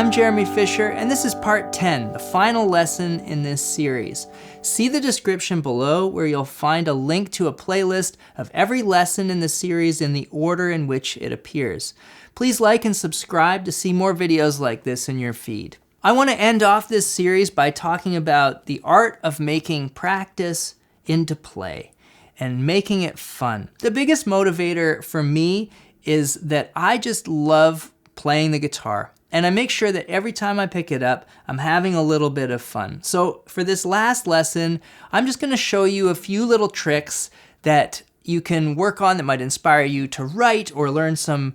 I'm Jeremy Fisher, and this is part 10, the final lesson in this series. See the description below where you'll find a link to a playlist of every lesson in the series in the order in which it appears. Please like and subscribe to see more videos like this in your feed. I want to end off this series by talking about the art of making practice into play and making it fun. The biggest motivator for me is that I just love playing the guitar. And I make sure that every time I pick it up, I'm having a little bit of fun. So for this last lesson, I'm just going to show you a few little tricks that you can work on that might inspire you to write or learn some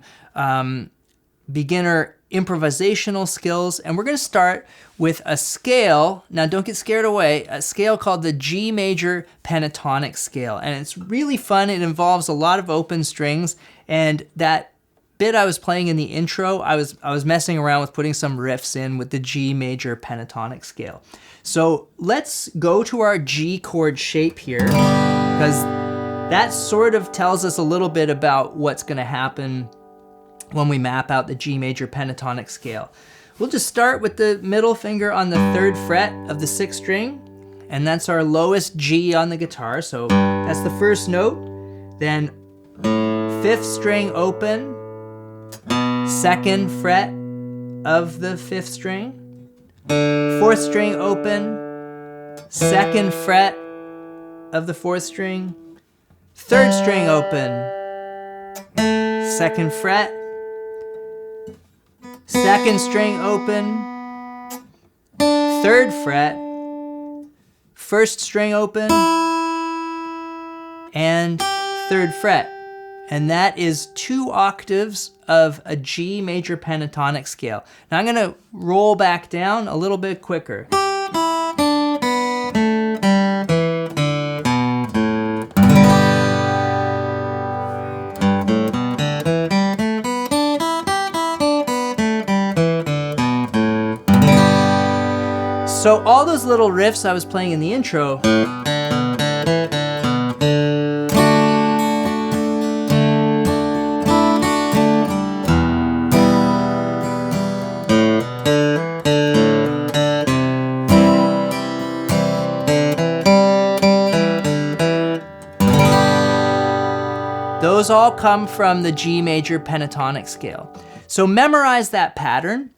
beginner improvisational skills. And we're going to start with a scale. Now don't get scared away. A scale called the G major pentatonic scale. And it's really fun. It involves a lot of open strings, and that bit I was playing in the intro, I was messing around with putting some riffs in with the G major pentatonic scale. So let's go to our G chord shape here, because that sort of tells us a little bit about what's going to happen when we map out the G major pentatonic scale. We'll just start with the middle finger on the 3rd fret of the 6th string, and that's our lowest G on the guitar, so that's the first note. Then 5th string open, 2nd fret of the 5th string, 4th string open, 2nd fret of the 4th string, 3rd string open, 2nd fret, 2nd string open, 3rd fret, 1st string open, and 3rd fret. And that is 2 octaves of a G major pentatonic scale. Now I'm going to roll back down a little bit quicker. So all those little riffs I was playing in the intro, those all come from the G major pentatonic scale. So memorize that pattern.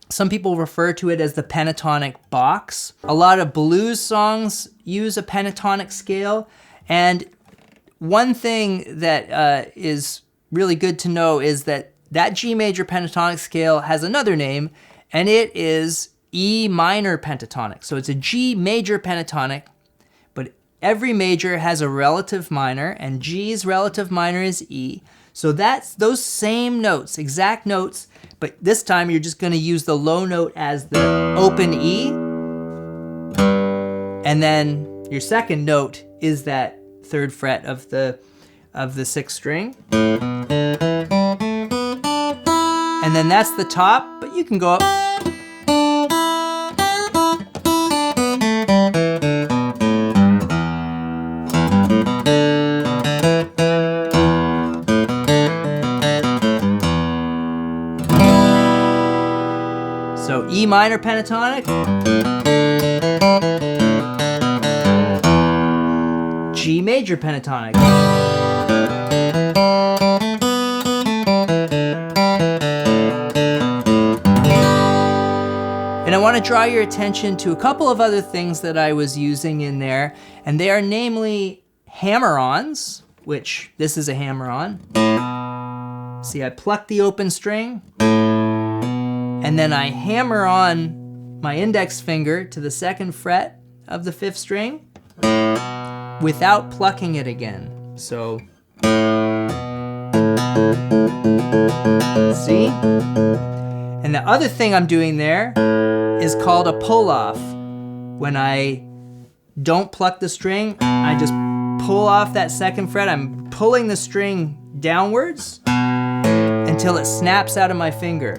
Some people refer to it as the pentatonic box. A lot of blues songs use a pentatonic scale. And one thing that is really good to know is that that G major pentatonic scale has another name, and it is E minor pentatonic. So it's a G major pentatonic, but every major has a relative minor, and G's relative minor is E. So that's those same notes, exact notes, but this time you're just going to use the low note as the open E, and then your second note is that 3rd fret of the 6th string, and then that's the top, but you can go up. So E minor pentatonic, G major pentatonic, and I want to draw your attention to a couple of other things that I was using in there, and they are namely hammer-ons, which this is a hammer-on. See, I pluck the open string, and then I hammer on my index finger to the 2nd fret of the 5th string without plucking it again. So, see? And the other thing I'm doing there is called a pull-off. When I don't pluck the string, I just pull off that 2nd fret. I'm pulling the string downwards until it snaps out of my finger.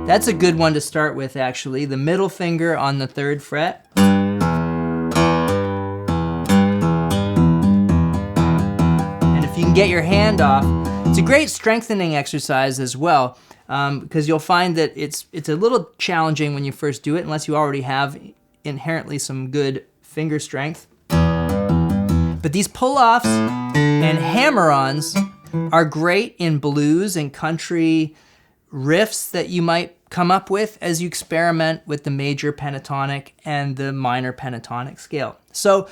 That's a good one to start with, actually. The middle finger on the 3rd fret. And if can get your hand off. It's a great strengthening exercise as well, because you'll find that it's a little challenging when you first do it, unless you already have inherently some good finger strength. But these pull-offs and hammer-ons are great in blues and country riffs that you might come up with as you experiment with the major pentatonic and the minor pentatonic scale. So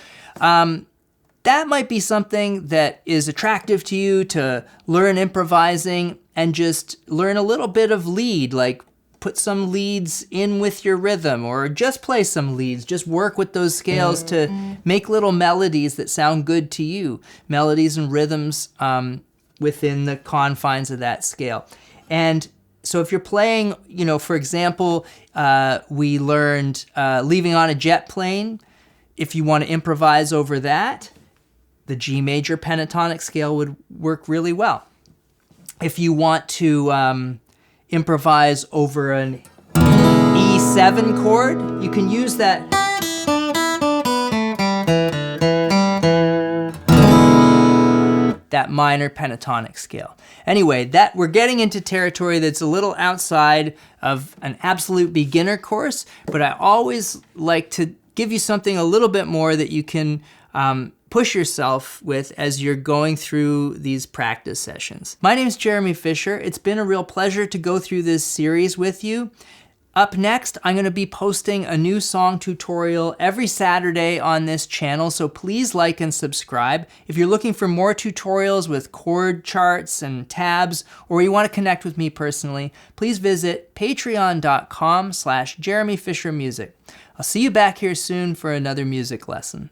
that might be something that is attractive to you, to learn improvising and just learn a little bit of lead, like put some leads in with your rhythm, or just play some leads. Just work with those scales to make little melodies that sound good to you, melodies and rhythms within the confines of that scale. And so if you're playing, for example, we learned Leaving on a Jet Plane. If you want to improvise over that, the G major pentatonic scale would work really well. If you want to improvise over an E7 chord, you can use that minor pentatonic scale. Anyway, that we're getting into territory that's a little outside of an absolute beginner course, but I always like to give you something a little bit more that you can push yourself with as you're going through these practice sessions. My name is Jeremy Fisher. It's been a real pleasure to go through this series with you. Up next, I'm going to be posting a new song tutorial every Saturday on this channel, so please like and subscribe. If you're looking for more tutorials with chord charts and tabs, or you want to connect with me personally, please visit patreon.com/JeremyFisherMusic. I'll see you back here soon for another music lesson.